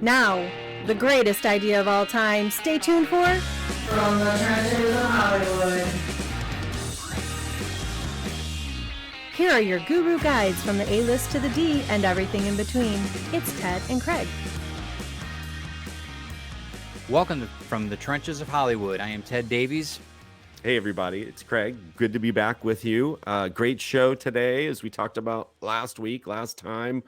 Now, the greatest idea of all time. Stay tuned for From the Trenches of Hollywood. Here are your guru guides from the A-list to the D and everything in between. It's Ted and Craig. Welcome from the Trenches of Hollywood. I am Ted Davies. Hey everybody, it's Craig. Good to be back with you. Great show today, as we talked about last time.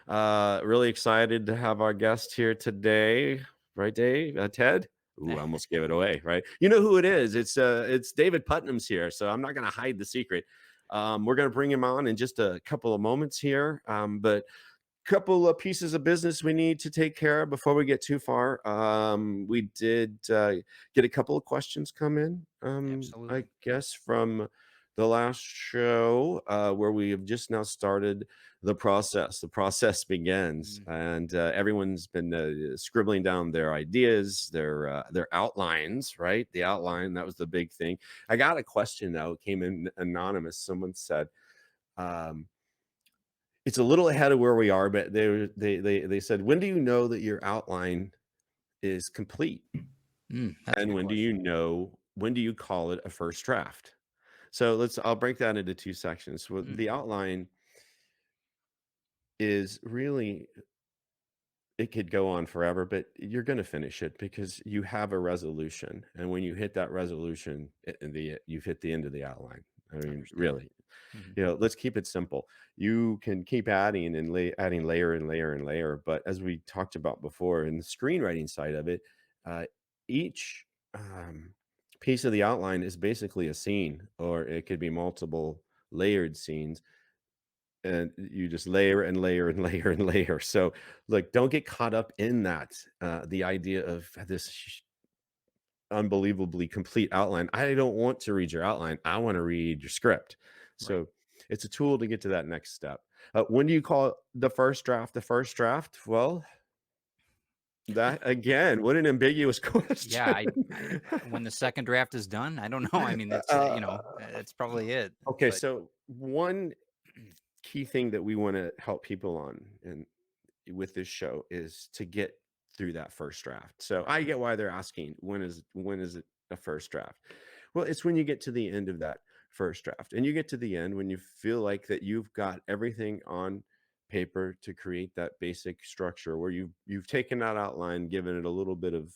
Really excited to have our guest here today. Right, Dave? Ted? Ooh, I almost gave it away, right? You know who it is. It's David Putnam's here, so I'm not going to hide the secret. We're going to bring him on in just a couple of moments here, but couple of pieces of business we need to take care of before we get too far. We did get a couple of questions come in, I guess, from the last show where we have just now started the process. The process begins, and everyone's been scribbling down their ideas, their outlines, right? The outline, that was the big thing. I got a question, though. It came in anonymous. Someone said, it's a little ahead of where we are, but they said, when do you know that your outline is complete? And when do you call it a first draft? So I'll break that into two sections. Well, the outline is really, it could go on forever, but you're going to finish it because you have a resolution. And when you hit that resolution, you've hit the end of the outline. I mean, really, let's keep it simple. You can keep adding and adding layer and layer and layer. But as we talked about before in the screenwriting side of it, each piece of the outline is basically a scene, or it could be multiple layered scenes. And you just layer and layer and layer and layer. So look, don't get caught up in that. The idea of this unbelievably complete outline. I don't want to read your outline. I want to read your script. So it's a tool to get to that next step. When do you call the first draft the first draft? Well, that again, what an ambiguous question. Yeah, when the second draft is done, I don't know. I mean, that's that's probably it. Okay, so one key thing that we want to help people on and with this show is to get through that first draft. So I get why they're asking, when is it a first draft? Well, it's when you get to the end of that first draft, and you get to the end when you feel like that you've got everything on paper to create that basic structure, where you've taken that outline, given it a little bit of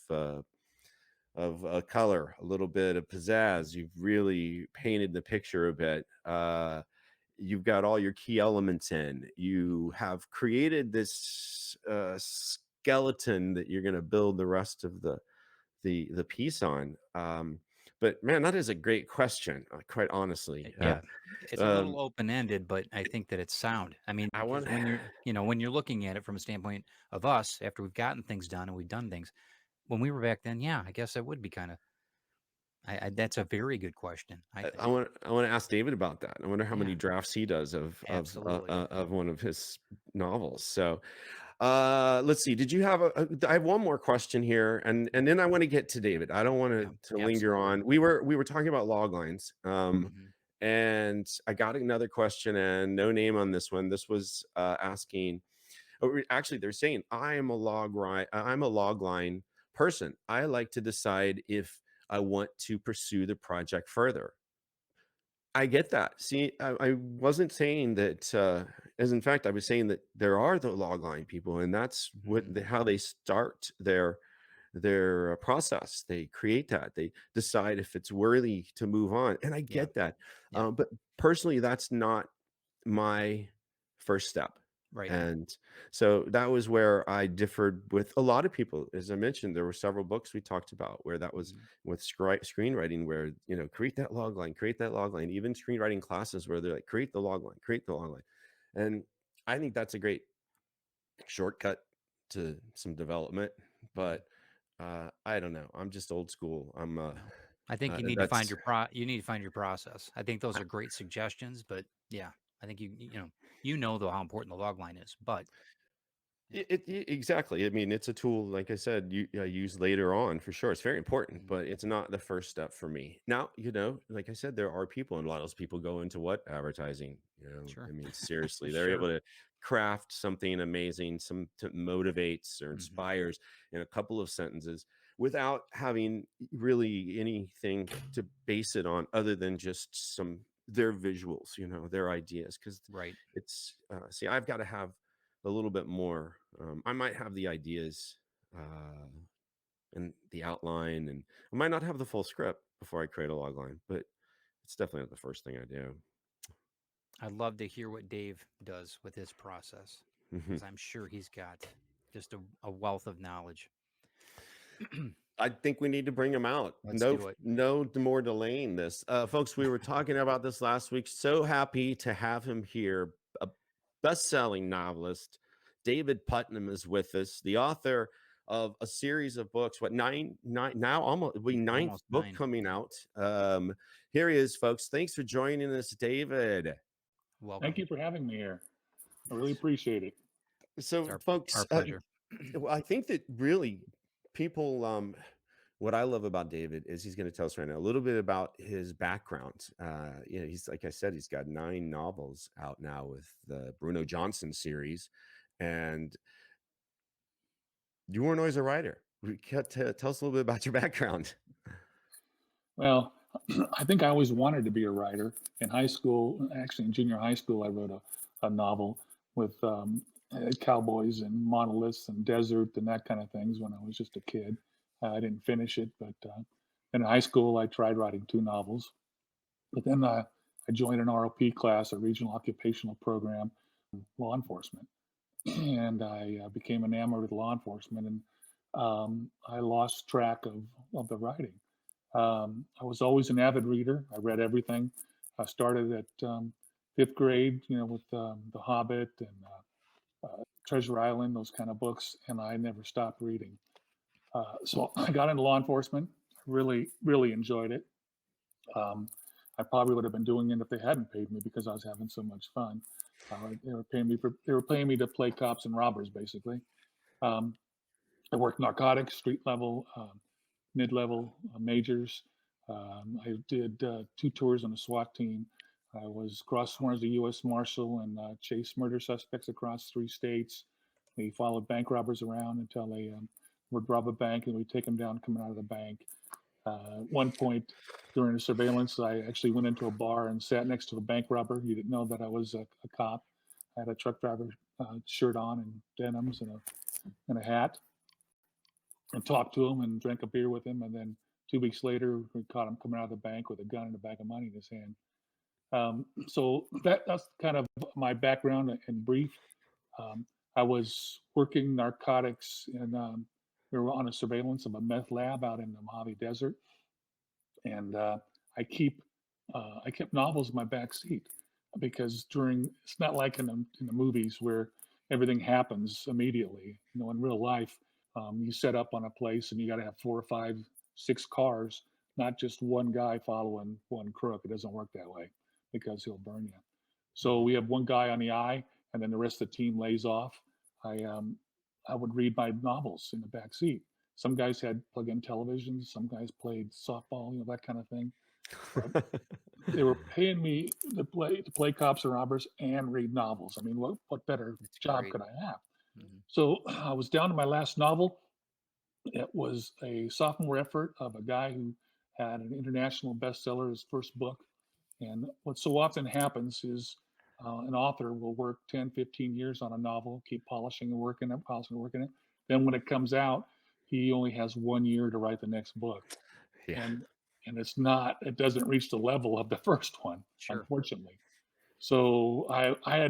color, a little bit of pizzazz. You've really painted the picture a bit. You've got all your key elements in. You have created this skeleton that you're going to build the rest of the piece on. But man, that is a great question, quite honestly. Yeah, it's a little open-ended, but I think that it's sound. I mean, when you're looking at it from a standpoint of us, after we've gotten things done and we've done things, when we were back then, yeah, I guess it would be kind of. That's a very good question. I want to ask David about that. I wonder how many drafts he does of one of his novels. So let's see. Did you have I have one more question here, and then I want to get to David. I don't want to linger on. We were talking about Loglines, and I got another question, and no name on this one. This was asking. Actually, they're saying I'm a logline person. I like to decide if I want to pursue the project further. I get that. See, I wasn't saying that, as in fact, I was saying that there are the logline people, and that's how they start their process. They create that. They decide if it's worthy to move on, and I get that. But personally, that's not my first step. Right. And so that was where I differed with a lot of people. As I mentioned, there were several books we talked about where that was with screenwriting, where, create that log line, even screenwriting classes where they're like, create the log line. And I think that's a great shortcut to some development, but I don't know. I'm just old school. I think you need to find your process. I think those are great suggestions, but yeah, I think you know though how important the log line is, but exactly. I mean, it's a tool, like I said, you use later on for sure. It's very important, but it's not the first step for me. Now, like I said, there are people, and a lot of those people go into what? Advertising. Sure. I mean, seriously, they're able to craft something amazing, some motivates or inspires in a couple of sentences without having really anything to base it on other than just their visuals, their ideas. Because Right. it's see, I've got to have a little bit more. I might have the ideas and the outline, and I might not have the full script before I create a log line, but it's definitely not the first thing I do. I'd love to hear what Dave does with his process, because I'm sure he's got just a wealth of knowledge. I think we need to bring him out. Let's do it. No more delaying this. Folks, we were talking about this last week. So happy to have him here. A best-selling novelist. David Putnam is with us, the author of a series of books. What, nine now? Almost ninth book 9. coming out. Here he is, folks. Thanks for joining us, David. Welcome. Thank you for having me here. I really appreciate it. So, folks, our pleasure. I think that really people, what I love about David is he's going to tell us right now a little bit about his background. He's, like I said, he's got 9 novels out now with the Bruno Johnson series, and you weren't always a writer. Tell us a little bit about your background. Well, I think I always wanted to be a writer. In high school, actually in junior high school, I wrote a novel with cowboys and monoliths and desert and that kind of things when I was just a kid. I didn't finish it, but in high school, I tried writing 2 novels. But then I joined an ROP class, a regional occupational program, law enforcement. And I became enamored with law enforcement, and I lost track of the writing. I was always an avid reader. I read everything. I started at 5th grade, with The Hobbit and Treasure Island, those kind of books, and I never stopped reading. So I got into law enforcement. I really, really enjoyed it. I probably would have been doing it if they hadn't paid me because I was having so much fun. They were paying me to play cops and robbers, basically. I worked narcotics, street level, mid-level, majors. I did 2 tours on a SWAT team. I was cross-sworn as a U.S. Marshal and chased murder suspects across 3 states. We followed bank robbers around until they would rob a bank, and we'd take them down coming out of the bank. At one point during the surveillance, I actually went into a bar and sat next to a bank robber. He didn't know that I was a cop. I had a truck driver shirt on and denims and a hat, and talked to him and drank a beer with him. And then 2 weeks later, we caught him coming out of the bank with a gun and a bag of money in his hand. So that's kind of my background in brief. I was working narcotics, and we were on a surveillance of a meth lab out in the Mojave Desert, and I kept novels in my back seat because it's not like in the movies where everything happens immediately. In real life, you set up on a place and you got to have 4 or 5, 6 cars, not just one guy following one crook. It doesn't work that way because he'll burn you. So we have one guy on the eye, and then the rest of the team lays off. I would read my novels in the back seat. Some guys had plug-in televisions. Some guys played softball, that kind of thing. They were paying me to play cops and robbers and read novels. I mean, what better job could I have? So I was down to my last novel. It was a sophomore effort of a guy who had an international bestseller, his first book. And what so often happens is an author will work 10, 15 years on a novel, keep polishing and working it. Then when it comes out, he only has 1 year to write the next book. Yeah. And it doesn't reach the level of the first one, unfortunately. So I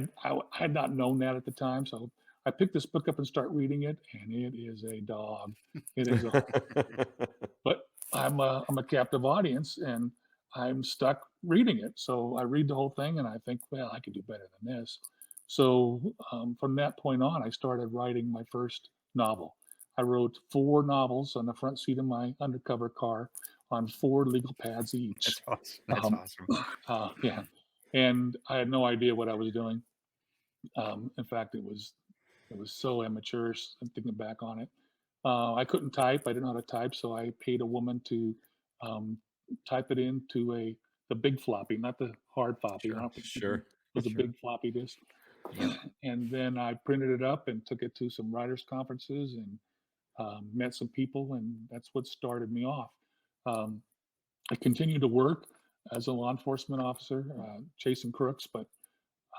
had not known that at the time. So I picked this book up and start reading it, and it is a dog. It is but I'm a captive audience, and I'm stuck reading it. So I read the whole thing, and I think, well, I could do better than this. So from that point on, I started writing my first novel. I wrote 4 novels on the front seat of my undercover car on 4 legal pads each. That's awesome. Yeah. And I had no idea what I was doing. In fact, it was so amateurish. I'm thinking back on it. I couldn't type. I didn't know how to type, so I paid a woman to type it into the big floppy, not the hard floppy. Sure. It was a big floppy disk. Yep. And then I printed it up and took it to some writers' conferences and met some people, and that's what started me off. Um, I continued to work as a law enforcement officer, chasing crooks, but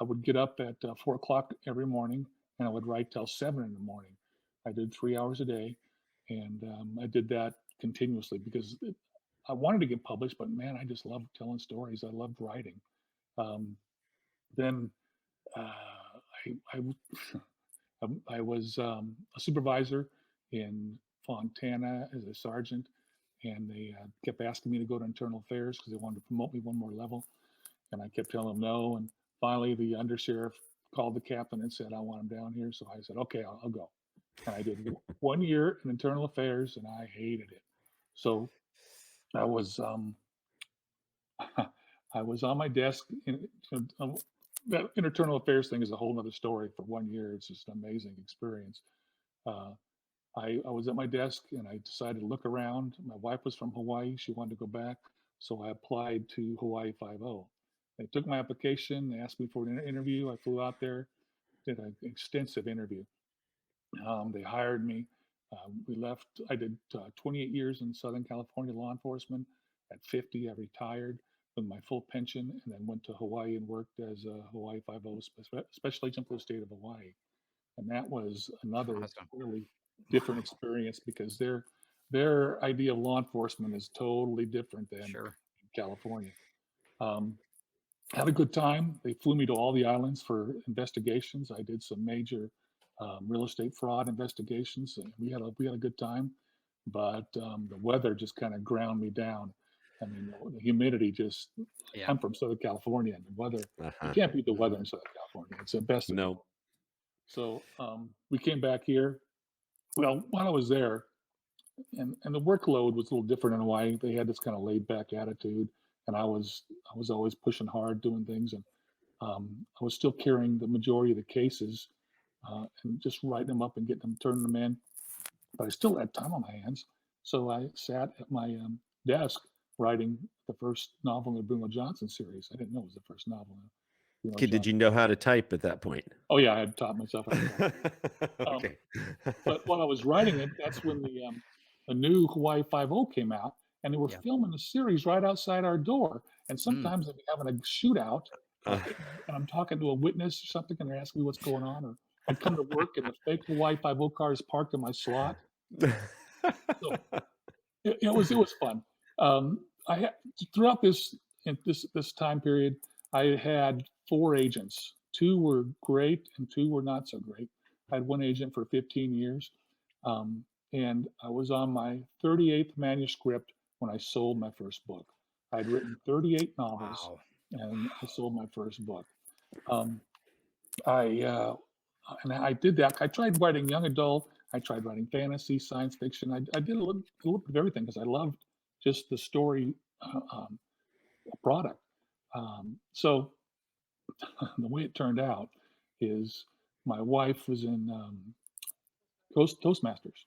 I would get up at 4 o'clock every morning and I would write till 7 in the morning. I did 3 hours a day, and I did that continuously because I wanted to get published, but man, I just loved telling stories. I loved writing. Then I was a supervisor in Fontana as a sergeant, and they kept asking me to go to internal affairs because they wanted to promote me one more level, and I kept telling them no. And finally, the undersheriff called the captain and said, "I want him down here." So I said, "Okay, I'll go." And I did 1 year in internal affairs, and I hated it. So I was I was on my desk. That internal affairs thing is a whole other story. For 1 year, it's just an amazing experience. Uh, I was at my desk and I decided to look around. My wife was from Hawaii. She wanted to go back. So I applied to Hawaii 5 They took my application. They asked me for an interview. I flew out there, did an extensive interview. They hired me. We left. I did 28 years in Southern California law enforcement. At 50, I retired with my full pension and then went to Hawaii and worked as a Hawaii 5 special agent for the state of Hawaii. And that was another Awesome. really different Wow. experience because their idea of law enforcement is totally different than Sure. California. Um, had a good time. They flew me to all the islands for investigations. I did some major real estate fraud investigations, and we had a good time. But the weather just kind of ground me down. I mean, the humidity just. Yeah. I'm from Southern California, and the weather. You Uh-huh. can't beat the weather in Southern California. It's the best. No. So we came back here. Well, while I was there, and the workload was a little different in Hawaii. They had this kind of laid back attitude, and I was always pushing hard, doing things, and I was still carrying the majority of the cases and just writing them up and getting them, turning them in. But I still had time on my hands, so I sat at my desk writing the first novel in the Bruno Johnson series. I didn't know it was the first novel in Bruno Kid, did Johnson. you know how to type at that point? Oh yeah, I had taught myself how to type. Okay. But while I was writing it, that's when the new Hawaii 5 came out, and they were Yeah. filming a series right outside our door. And sometimes they'd be having a shootout, Uh, and I'm talking to a witness or something, and they're asking me what's going on. Or I'd come to work, and the fake Hawaii 5 car is parked in my slot. So it was fun. I had, throughout this time period, I had 4 agents. 2 were great, and 2 were not so great. I had 1 agent for 15 years, and I was on my 38th manuscript when I sold my first book. I'd written 38 novels, Wow. and I sold my first book. And I did that. I tried writing young adult. I tried writing fantasy, science fiction. I did a little bit of everything because I loved just the story product. So the way it turned out is my wife was in Toastmasters,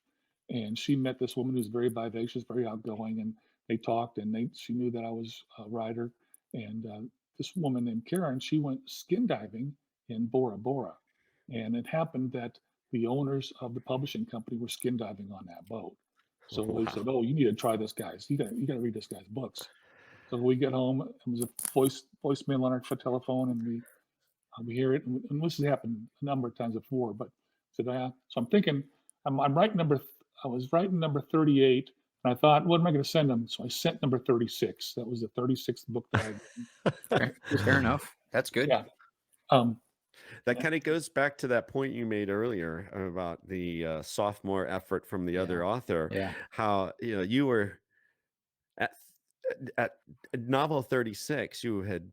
and she met this woman who's very vivacious, very outgoing, and they talked, and she knew that I was a writer, and this woman named Karen, she went skin diving in Bora Bora, and it happened that the owners of the publishing company were skin diving on that boat. So we said, "Oh, you need to try this, guys. You got to read this guy's books." So we get home, it was a voicemail on our telephone, and we hear it, and this has happened a number of times before. But said, so I'm thinking, I'm writing I was writing number 38, and I thought, what am I going to send them? So I sent number 36. That was the 36th book that I had. Fair enough. That's good. Yeah. That kind of goes back to that point you made earlier about the sophomore effort from the other author. Yeah. How you were at novel 36, you had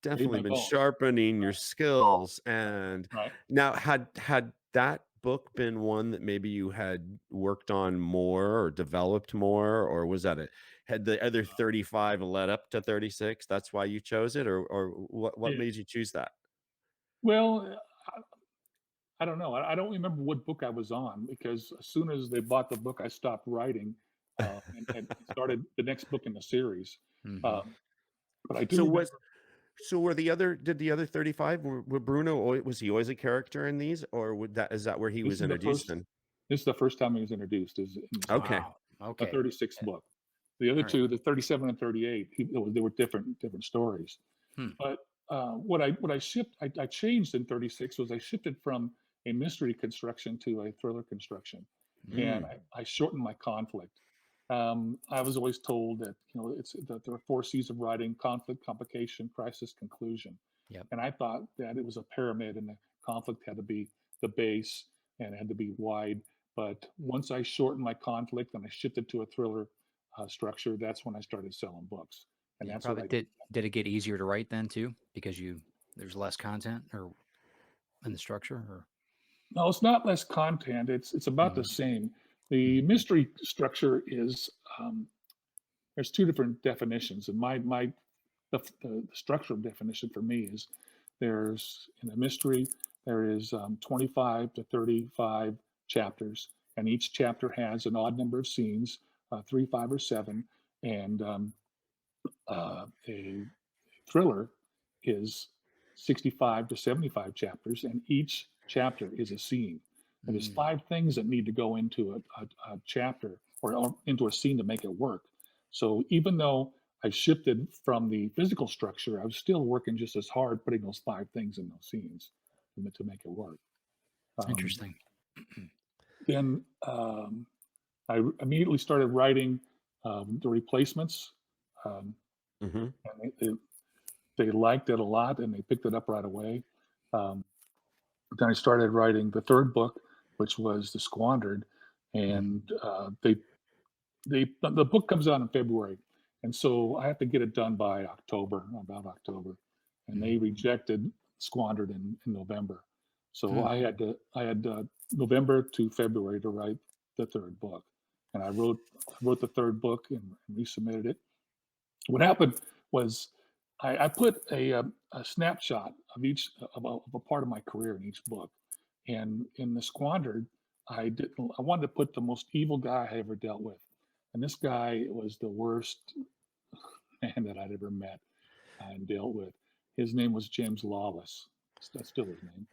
definitely been sharpening your skills, and Right. now had that book been one that maybe you had worked on more or developed more, or was that had the other 35 led up to 36? That's why you chose it, or what made you choose that? Well, I don't know. I don't remember what book I was on, because as soon as they bought the book, I stopped writing and started the next book in the series. Mhm. But I do So remember. So were did the other 35, were Bruno, was he always a character in these, or is that where he This was is the introduced first. then? This is the first time he was introduced is in this book, Okay. Wow. a Okay. 36 book. The other All right. two, the 37 and 38, they were different stories. Hmm. But what I shipped, I changed in 36 was I shifted from a mystery construction to a thriller construction, and I shortened my conflict. I was always told that it's that there are 4 C's of writing: conflict, complication, crisis, conclusion. Yep. And I thought that it was a pyramid, and the conflict had to be the base and it had to be wide. But once I shortened my conflict and I shifted to a thriller structure, that's when I started selling books, and You that's what probably I did it get easier to write then too because there's less content or in the structure or No, it's not less content. It's about the same. The mystery structure is there's 2 different definitions, and the structural definition for me is there's in a mystery there is 25 to 35 chapters, and each chapter has an odd number of scenes, 3, 5, or 7, and a thriller is 65 to 75 chapters, and each chapter is a scene. And there's 5 things that need to go into a chapter or into a scene to make it work. So even though I shifted from the physical structure, I was still working just as hard putting those 5 things in those scenes to make it work. Interesting. Then I immediately started writing the replacements. And they liked it a lot and they picked it up right away. Then I started writing the 3rd book, which was The Squandered, and the book comes out in February, and so I have to get it done by about October, and they rejected Squandered in November, so I had November to February to write the 3rd book, and I wrote the 3rd book and resubmitted it. What happened was I put a snapshot of each of a part of my career in each book, and in The Squandered, I wanted to put the most evil guy I ever dealt with, and this guy was the worst man that I'd ever met and dealt with. His name was James Lawless. That's still his name.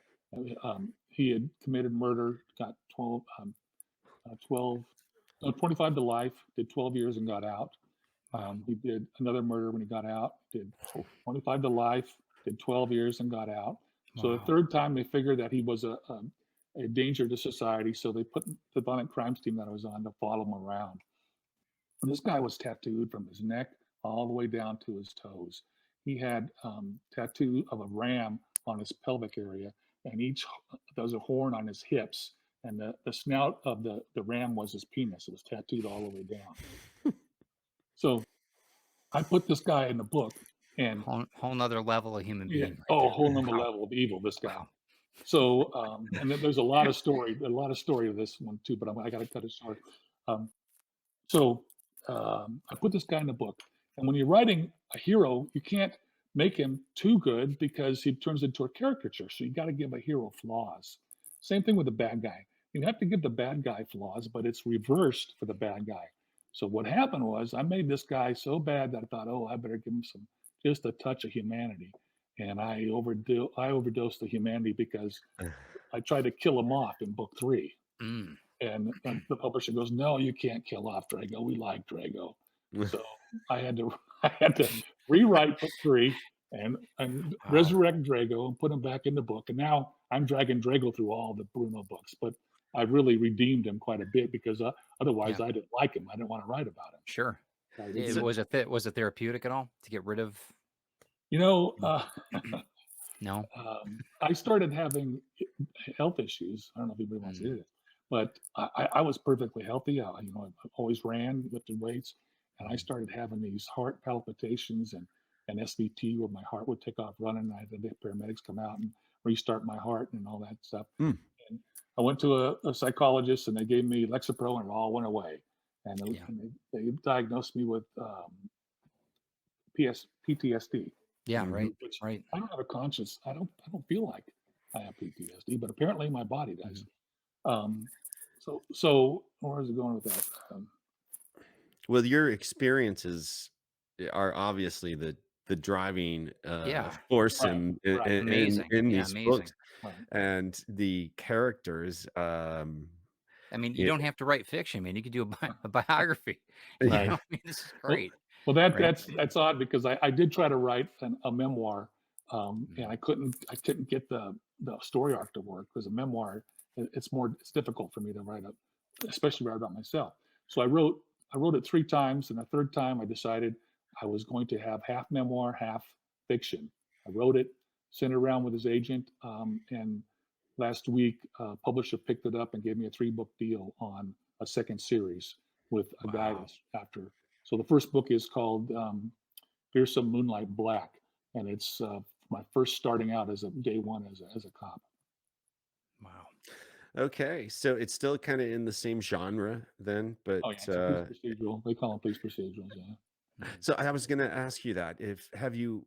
He had committed murder, got 12, no, 25 to life, did 12 years and got out. He did another murder when he got out, did 25 to life, did 12 years and got out. So the 3rd time they figured that he was a danger to society. So they put the violent crimes team that I was on to follow him around. And this guy was tattooed from his neck all the way down to his toes. He had tattoo of a ram on his pelvic area, and there was a horn on his hips. And the snout of the ram was his penis. It was tattooed all the way down. So I put this guy in the book, and whole nother level of human being. a whole nother level of evil. This guy. Wow. So, and then there's a lot of story of this one too, but I got to cut it short. So I put this guy in the book, and when you're writing a hero, you can't make him too good because he turns into a caricature. So you got to give a hero flaws. Same thing with the bad guy. You have to give the bad guy flaws, but it's reversed for the bad guy. So what happened was I made this guy so bad that I thought, I better give him just a touch of humanity. And I overdosed the humanity because I tried to kill him off in book 3. And the publisher goes, "No, you can't kill off Drago. We like Drago." So I had to rewrite book 3 and resurrect Drago and put him back in the book. And now I'm dragging Drago through all the Bruno books, but I really redeemed him quite a bit because otherwise I didn't like him. I didn't want to write about him. Sure. Was it therapeutic at all to get rid of? No. I started having health issues. I don't know if anybody wants to hear it, but I was perfectly healthy. I always ran, lifted weights, and I started having these heart palpitations and SVT where my heart would take off running. I had to get paramedics come out and restart my heart and all that stuff. And I went to a psychologist and they gave me Lexapro and it all went away. And they diagnosed me with PTSD. Yeah, right. Right. I don't have a conscience. I don't feel like I have PTSD, but apparently my body does. So where is it going with that? Well, your experiences are obviously the the driving Yeah. force Right, right. Amazing. in Yeah, these books, amazing. Right. and the characters. I mean, you Yeah, don't have to write fiction, man. You could do a biography. You Right. know, I mean, this is Well, great, well, right? that's odd because I did try to write a memoir, and Mhm. I couldn't get the story arc to work because a memoir it's difficult for me to write especially write about myself. So I wrote it 3 times, and the third time I decided I was going to have half memoir, half fiction. I wrote it, sent it around with his agent, and last week, publisher picked it up and gave me a 3-book deal on a second series with a guy Wow. that's after. So the first book is called Fearsome Moonlight Black, and it's my first starting out as a day one as a cop. Wow. okay, so it's still kind of in the same genre then, but Oh yeah, it's a police procedural. They call them police procedurals. Yeah. Mhm. so I was going to ask you that if have you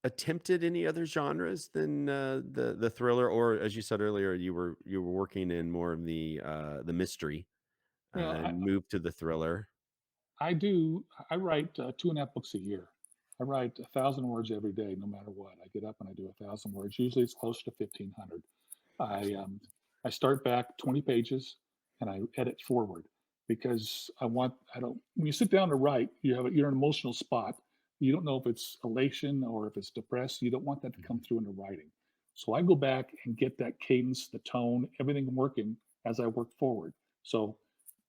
attempted any other genres than the thriller, or as you said earlier, you were working in more of the mystery Well, and moved to the thriller. I do. I write 2.5 books a year. I write 1,000 words every day, no matter what. I get up and I do 1,000 words. Usually, it's close to 1,500. I Excellent. um, I start back 20 pages and I edit forward because I don't. When you sit down to write, you're in an emotional spot. You don't know if it's elation or if it's depressed. You don't want that to come Mhm. through in the writing. So I go back and get that cadence, the tone, everything working as I work forward. So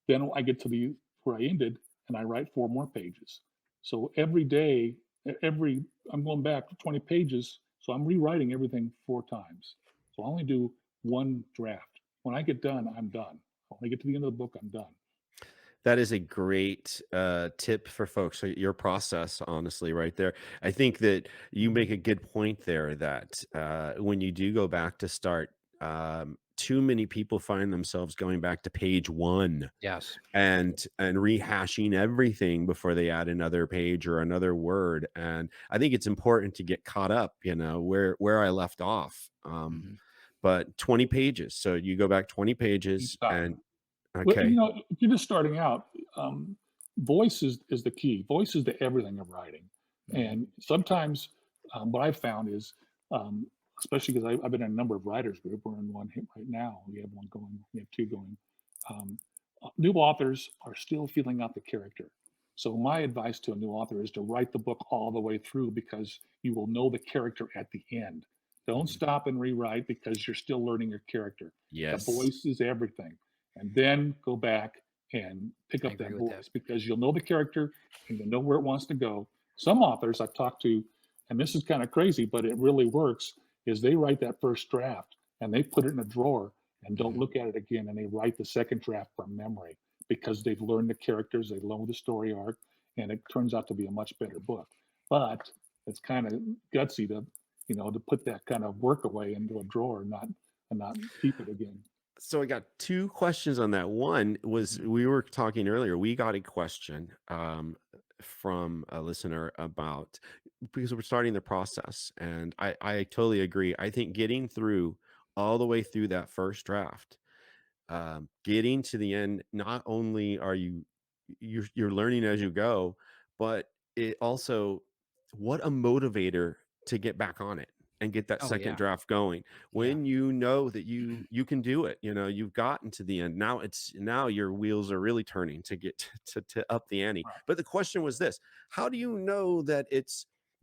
then I get to the where I ended and I write 4 more pages. So every day, I'm going back 20 pages. So I'm rewriting everything 4 times. So I only do one draft. When I get done, I'm done. When I get to the end of the book, I'm done. That is a great tip for folks. So your process, honestly, right there. I think that you make a good point there that when you do go back to start, too many people find themselves going back to page one Yes. and rehashing everything before they add another page or another word. And I think it's important to get caught up, where I left off. Mhm. But 20 pages. So you go back 20 You pages stop. and Well, okay. if you're just starting out, voice is the key. Voice is the everything of writing. Mhm. And sometimes what I've found is, especially because I've been in a number of writers group. We're in one right now. We have one going. We have 2 going. Um, New authors are still feeling out the character. So my advice to a new author is to write the book all the way through because you will know the character at the end. Don't Mhm. stop and rewrite because you're still learning your character. The Yes. voice is everything, and then go back and pick I up agree that with that. voice because you'll know the character and you'll know where it wants to go. Some authors I've talked to, and this is kind of crazy, but it really works, is they write that first draft and they put it in a drawer and don't Mhm. look at it again, and they write the second draft from memory because they've learned the characters, they've learned the story arc, and it turns out to be a much better book. But it's kind of gutsy to put that kind of work away into a drawer and not keep it again. So I got two questions on that. One was Mhm. we were talking earlier. We got a question from a listener about because we're starting the process, and I totally agree. I think getting through all the way through that first draft, getting to the end, not only are you're learning as you go, but it also what a motivator to get back on it and get that Oh second yeah. draft going Yeah. when you know that you can do it. You've gotten to the end. Now your wheels are really turning to get to up the ante. Right. But the question was this: how do you know that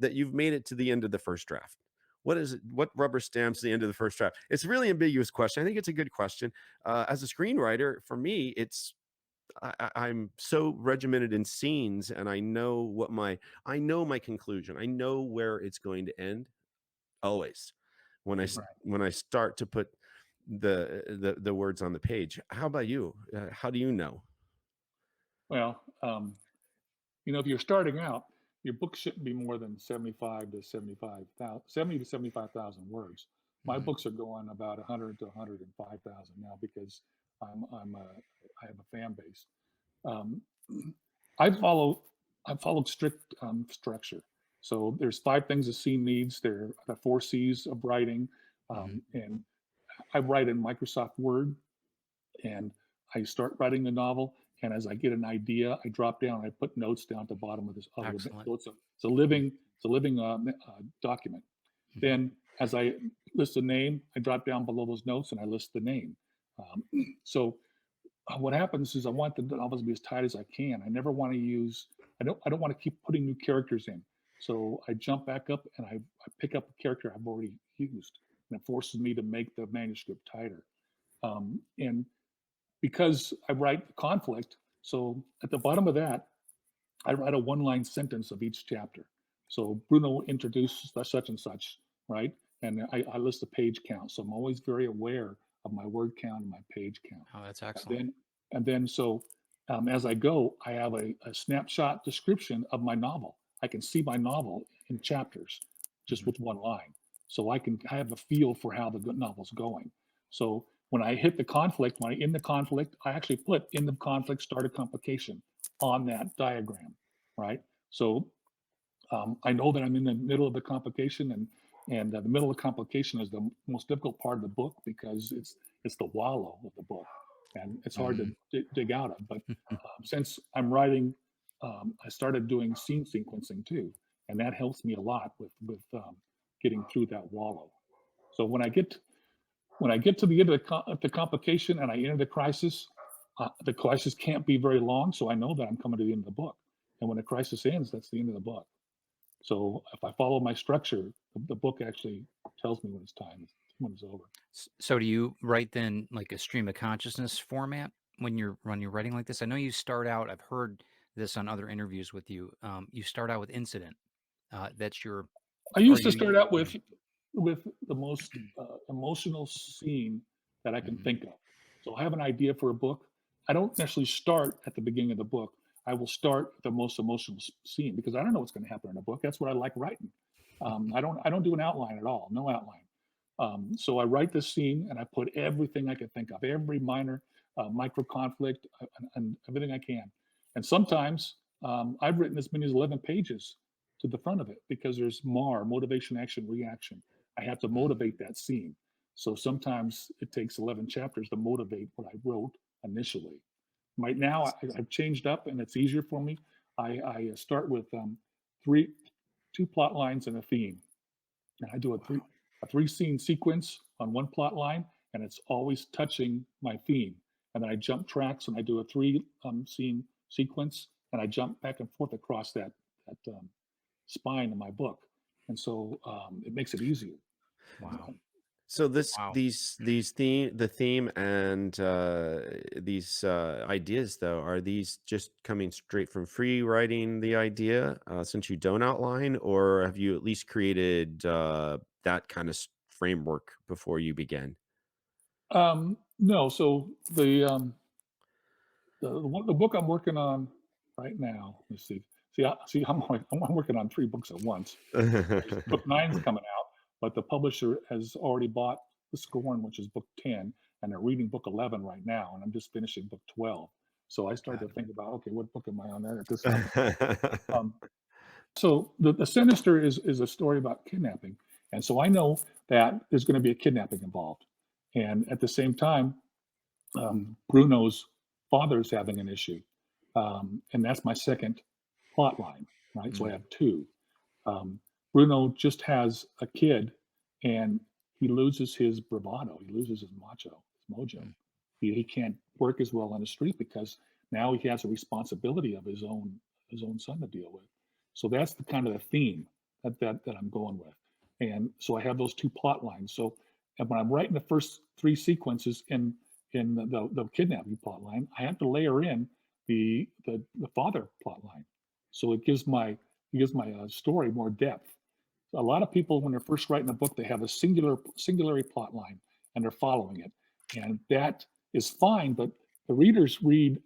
you've made it to the end of the first draft? What is it? What rubber stamps the end of the first draft? It's a really ambiguous question. I think it's a good question. As a screenwriter, for me, I'm so regimented in scenes, and I know my conclusion. I know where it's going to end always Mhm. when I start to put the words on the page. How about you? How do you know? Well, if you're starting out, your book shouldn't be more than 70 to 75,000 words. My Mhm. books are going about 100 to 105,000 now because I have a fan base. Um, I follow I followed strict structure. So there's 5 things a scene needs. There are the 4 C's of writing, Mhm. and I write in Microsoft Word, and I start writing the novel, And as I get an idea, I drop down, I put notes down at the bottom of this. Excellent. So it's a living document. Then as I list the name, I drop down below those notes and I list the name. So what happens is I want the novels to be as tight as I can. I never want to use, I don't want to keep putting new characters in. So I jump back up and I pick up a character I've already used, and it forces me to make the manuscript tighter. And because I write conflict, so at the bottom of that, I write a one-line sentence of each chapter. So Bruno introduces such and such, right? And I list the page count. So I'm always very aware of my word count and my page count. Oh, that's excellent. And then so as I go, I have a snapshot description of my novel. I can see my novel in chapters just with one line. So I have a feel for how the novel's going. So when I hit the conflict, when I end the conflict, I actually put in the conflict, start a complication on that diagram, right? So I know that I'm in the middle of the complication, and the middle of the complication is the most difficult part of the book because it's the wallow of the book, and it's hard to dig out of. But since I'm writing, I started doing scene sequencing too, and that helps me a lot with getting through that wallow. So when I get to the end of the complication and I enter the crisis can't be very long, so I know that I'm coming to the end of the book. And when the crisis ends, that's the end of the book. So if I follow my structure, the book actually tells me when it's time, when it's over. So do you write then like a stream of consciousness format when you're writing like this? I know you start out, I've heard this on other interviews with you. You start out with incident. That's your. I used to start out with the most emotional scene that I can think of. So I have an idea for a book. I don't necessarily start at the beginning of the book. I will start with the most emotional scene because I don't know what's going to happen in a book. That's what I like writing. I don't do an outline at all, no outline. So I write this scene and I put everything I can think of, every minor micro conflict and everything I can. And sometimes I've written as many as 11 pages to the front of it because there's motivation, action, reaction. I have to motivate that scene. So sometimes it takes 11 chapters to motivate what I wrote initially. Right now, I've changed up and it's easier for me. I start with two plot lines and a theme. And I do a three scene sequence on one plot line, and it's always touching my theme. And then I jump tracks and I do a three scene sequence, and I jump back and forth across that spine in my book. And so it makes it easier. Wow. So the theme and these ideas though, are these just coming straight from free writing the idea since you don't outline, or have you at least created that kind of framework before you begin? No, so the book I'm working on right now. Let's see. I'm working on 3 books at once. Book 9's coming out, but the publisher has already bought The Scorn, which is book 10, and they're reading book 11 right now, and I'm just finishing book 12. So I started to think about, okay, what book am I on there at this time? So the Sinister is a story about kidnapping, and so I know that there's going to be a kidnapping involved, and at the same time, Bruno's father is having an issue, and that's my second plot line, right? So I have 2. Bruno just has a kid, and he loses his bravado. He loses his mojo. He can't work as well on the street because now he has a responsibility of his own son to deal with. So that's the kind of the theme that I'm going with. And so I have those 2 plot lines. So and when I'm writing the first 3 sequences in the kidnapping plot line, I have to layer in the father plot line. So it gives my story more depth. A lot of people, when they're first writing a book, they have a singular plot line and they're following it, and that is fine. But the readers read.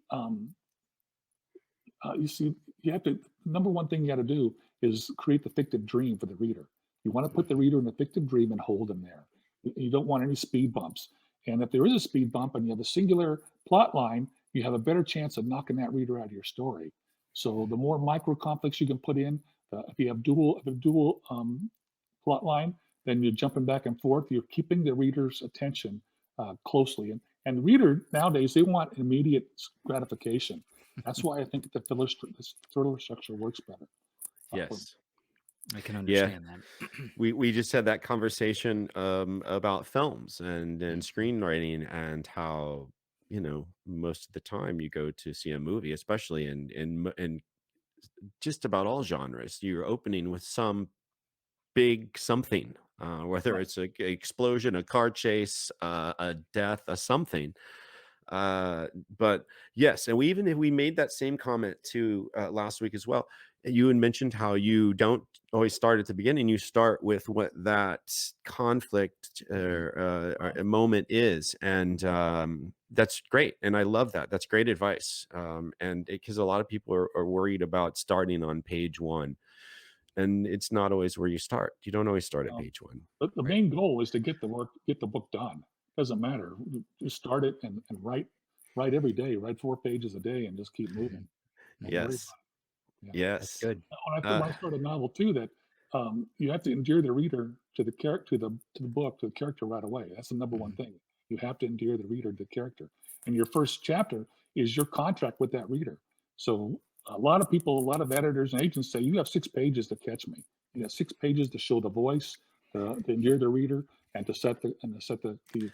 You see, you have to. Number one thing you got to do is create the fictive dream for the reader. You want to put the reader in the fictive dream and hold them there. You don't want any speed bumps. And if there is a speed bump and you have a singular plot line, you have a better chance of knocking that reader out of your story. So the more micro conflicts you can put in, if you have dual plot line, then you're jumping back and forth. You're keeping the reader's attention closely, And the reader nowadays, they want immediate gratification. That's why I think the thriller structure works better. Yes. I can Yeah. understand that. We just had that conversation about films and screenwriting, and how, you know, most of the time you go to see a movie, especially in just about all genres, you're opening with some big something, whether Right. it's a explosion, a car chase, a death, a something. But yes, and we made that same comment too last week as well. You had mentioned how you don't always start at the beginning. You start with what that conflict or a moment is, and that's great. And I love that. That's great advice. And because a lot of people are worried about starting on page one, and it's not always where you start. You don't always start at page one. But the main goal is to get the book done. Doesn't matter. Just start it and write every day. Write 4 pages a day and just keep moving. Don't worry Yes. about it. Yeah. That's Yes. good. When I start a novel too, that you have to endear the reader to the character, to the book, to the character right away. That's the number one thing. You have to endear the reader to the character, and your first chapter is your contract with that reader. So a lot of people, a lot of editors and agents say, you have 6 pages to catch me. You have 6 pages to show the voice, to endear the reader, and to set the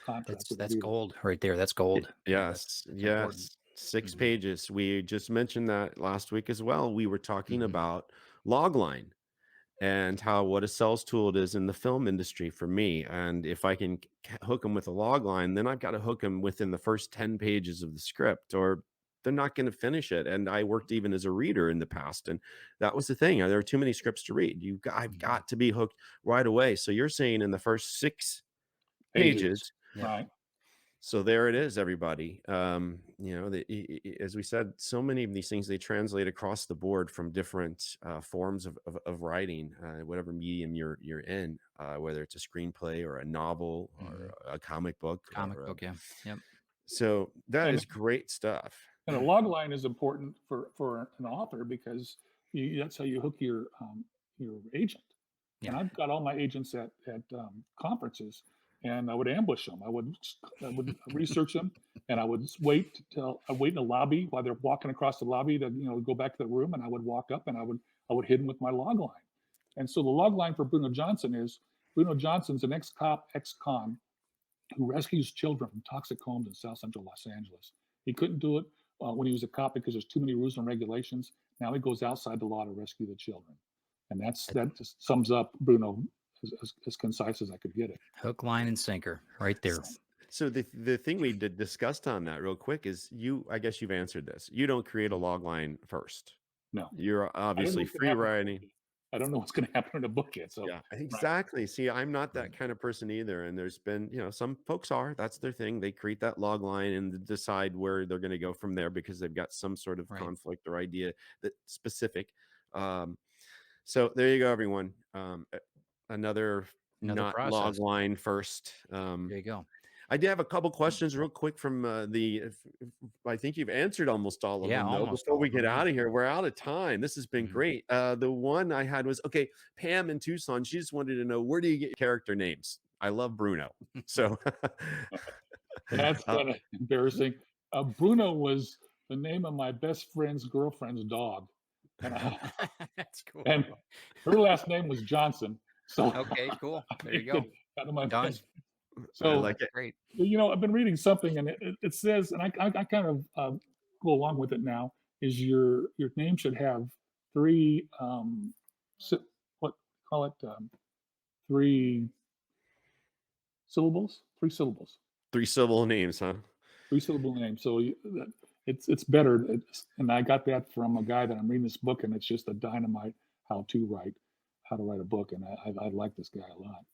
contract with the That's reader. gold right there. That's gold. Yes. That's important. Yes. 6 pages. We just mentioned that last week as well. We were talking about Logline and how what a sales tool it is in the film industry for me. And if I can hook them with a log line, then I've got to hook them within the first 10 pages of the script, or they're not going to finish it. And I worked even as a reader in the past, and that was the thing. There are too many scripts to read. I've got to be hooked right away. So you're saying in the first 6 pages. Yep. Right. So there it is, everybody. You know, as we said, so many of these things, they translate across the board from different forms of writing, whatever medium you're in, whether it's a screenplay or a novel or a comic book. Yeah. Yep. So that is great stuff. And a log line is important for an author, because that's how you hook your agent. Yeah. And I've got all my agents at conferences, and I would ambush them. I would research them, and I would wait in the lobby while they're walking across the lobby to go back to the room, and I would walk up and I would hit them with my log line. And so the log line for Bruno Johnson's an ex-cop, ex-con who rescues children from toxic homes in South Central Los Angeles. He couldn't do it when he was a cop because there's too many rules and regulations. Now he goes outside the law to rescue the children, and that just sums up Bruno as concise as I could get it. Hook, line, and sinker, right there. So the thing we discussed on that real quick is I guess you've answered this. You don't create a log line first. No, you're obviously free writing. I don't know what's going to happen in a book yet. So yeah, exactly. Right. See, I'm not that kind of person either. And there's been, some folks that's their thing. They create that log line and decide where they're going to go from there because they've got some sort of conflict or idea that's specific. So there you go, everyone. Another not process. Log line first. There you go. I did have a couple questions real quick from I think you've answered almost all of them, though. Before we get out of here, we're out of time. This has been great. The one I had was, okay, Pam in Tucson, she just wanted to know, where do you get your character names? I love Bruno. So that's kind of embarrassing. Bruno was the name of my best friend's girlfriend's dog. And that's cool. And her last name was Johnson. So okay, cool. There you go. Done. So I like it. Great. I've been reading something, and it says, and I kind of go along with it now, is your name should have 3 3 syllables. 3 syllables. 3 syllable names, huh? 3 syllable names. So it's better. And I got that from a guy that I'm reading this book, and it's just a dynamite how to write a book, and I like this guy a lot.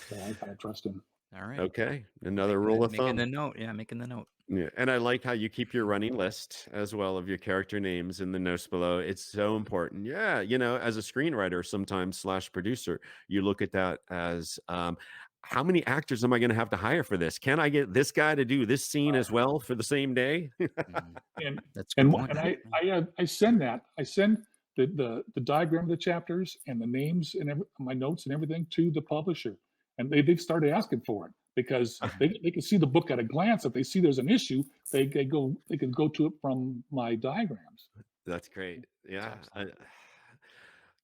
So I kind of trust him. All right. Okay. Another rule of thumb. Making the note. Yeah, making the note. Yeah. And I like how you keep your running list as well of your character names in the notes below. It's so important. Yeah. As a screenwriter, sometimes / producer, you look at that as how many actors am I going to have to hire for this? Can I get this guy to do this scene as well for the same day? And that's and I send that. I send the diagram of the chapters and the names and my notes and everything to the publisher. And they've started asking for it. because they can see the book at a glance. If they see there's an issue, they can go to it from my diagrams. That's great. Yeah.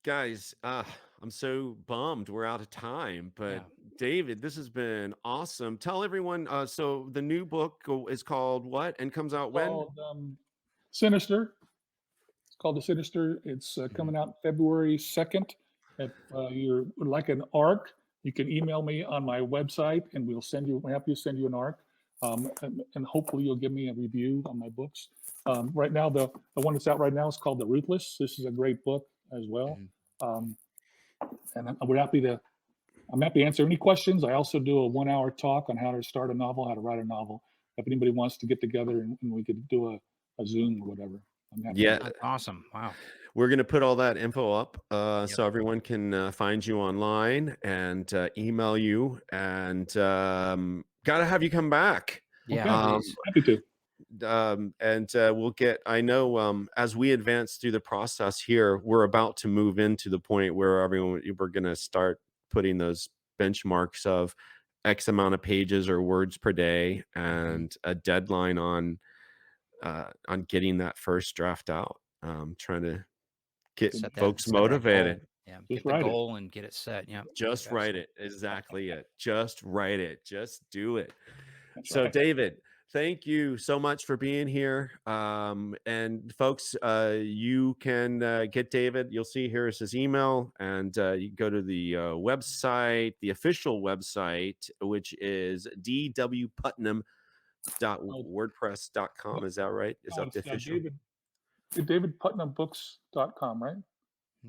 Guys, I'm so bummed we're out of time, but David, this has been awesome. Tell everyone, so the new book is called what and comes out when? Called Sinister. It's called The Sinister. It's coming out February 2nd. If you would like an ARC, you can email me on my website and we'll happy to send you an ARC. And hopefully you'll give me a review on my books. Right now, the one that's out right now is called The Ruthless. This is a great book as well. And I'm happy to answer any questions. I also do a 1-hour talk on how to start a novel, how to write a novel. If anybody wants to get together and we could do a Zoom or whatever. Yeah, that's awesome. Wow. We're going to put all that info up so everyone can find you online and email you, and got to have you come back. Yeah, happy to. And we'll get, I know as we advance through the process here, we're about to move into the point where we're going to start putting those benchmarks of X amount of pages or words per day and a deadline on getting that first draft out. Trying to get folks motivated. Yeah, get the goal and get it set. Yeah, just write it. Exactly it. Just write it. Just do it. So David, thank you so much for being here. And folks, you can get David. You'll see here is his email, and you can go to the website, the official website, which is dwputnam.wordpress.com. Is that right? Is that the official? DavidPutnamBooks.com, right?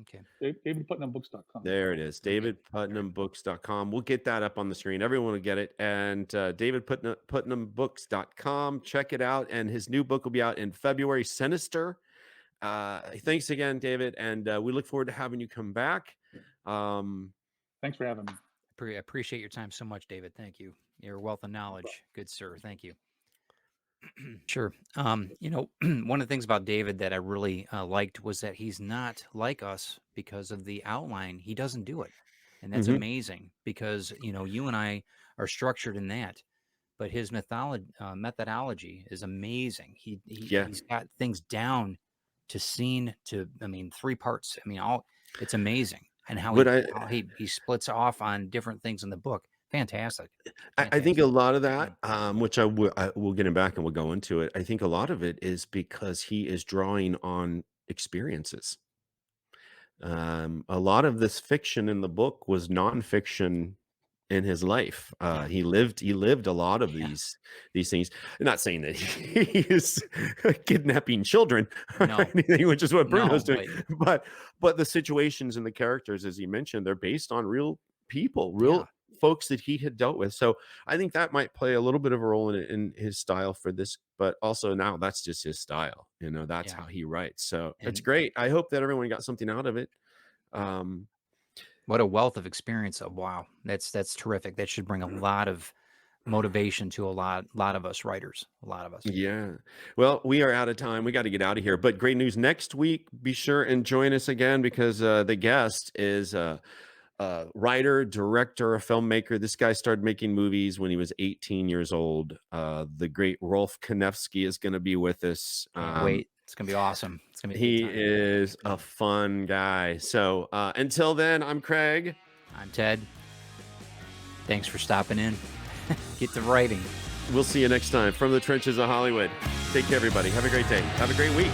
Okay. DavidPutnamBooks.com. There it is. DavidPutnamBooks.com. We'll get that up on the screen. Everyone will get it. And DavidPutnamBooks.com. Check it out. And his new book will be out in February, Sinister. Thanks again, David. And we look forward to having you come back. Thanks for having me. I appreciate your time so much, David. Thank you. Your wealth of knowledge. Good sir. Thank you. Sure. You know, one of the things about David that I really liked was that he's not like us because of the outline. He doesn't do it. And that's amazing because, you know, you and I are structured in that, but his methodology is amazing. He's got things down to scene to, 3 parts. It's amazing. And how he splits off on different things in the book. Fantastic. I think a lot of that, which we'll get him back and we'll go into it. I think a lot of it is because he is drawing on experiences. A lot of this fiction in the book was nonfiction in his life. He lived a lot of these things. I'm not saying that he is kidnapping children or anything, which is what Bruno's doing. But the situations and the characters, as he mentioned, they're based on real people, folks that he had dealt with. So I think that might play a little bit of a role in his style for this, but also now that's just his style. You know, that's how he writes. So it's great. I hope that everyone got something out of it. What a wealth of experience. Wow. That's terrific. That should bring a lot of motivation to a lot of us writers, a lot of us. Yeah. Well, we are out of time. We got to get out of here, but great news. Next week, be sure and join us again because the guest is writer, director, a filmmaker. This guy started making movies when he was 18 years old. The great Rolf Konevsky is going to be with us. Wait, it's going to be awesome. It's going to be. He is a fun guy. So until then, I'm Craig. I'm Ted. Thanks for stopping in. Get to writing. We'll see you next time from the trenches of Hollywood. Take care, everybody. Have a great day. Have a great week.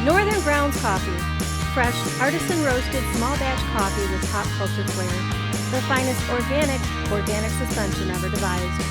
Northern Grounds Coffee. Fresh, artisan roasted, small batch coffee with pop culture flair. The finest organic suspension ever devised.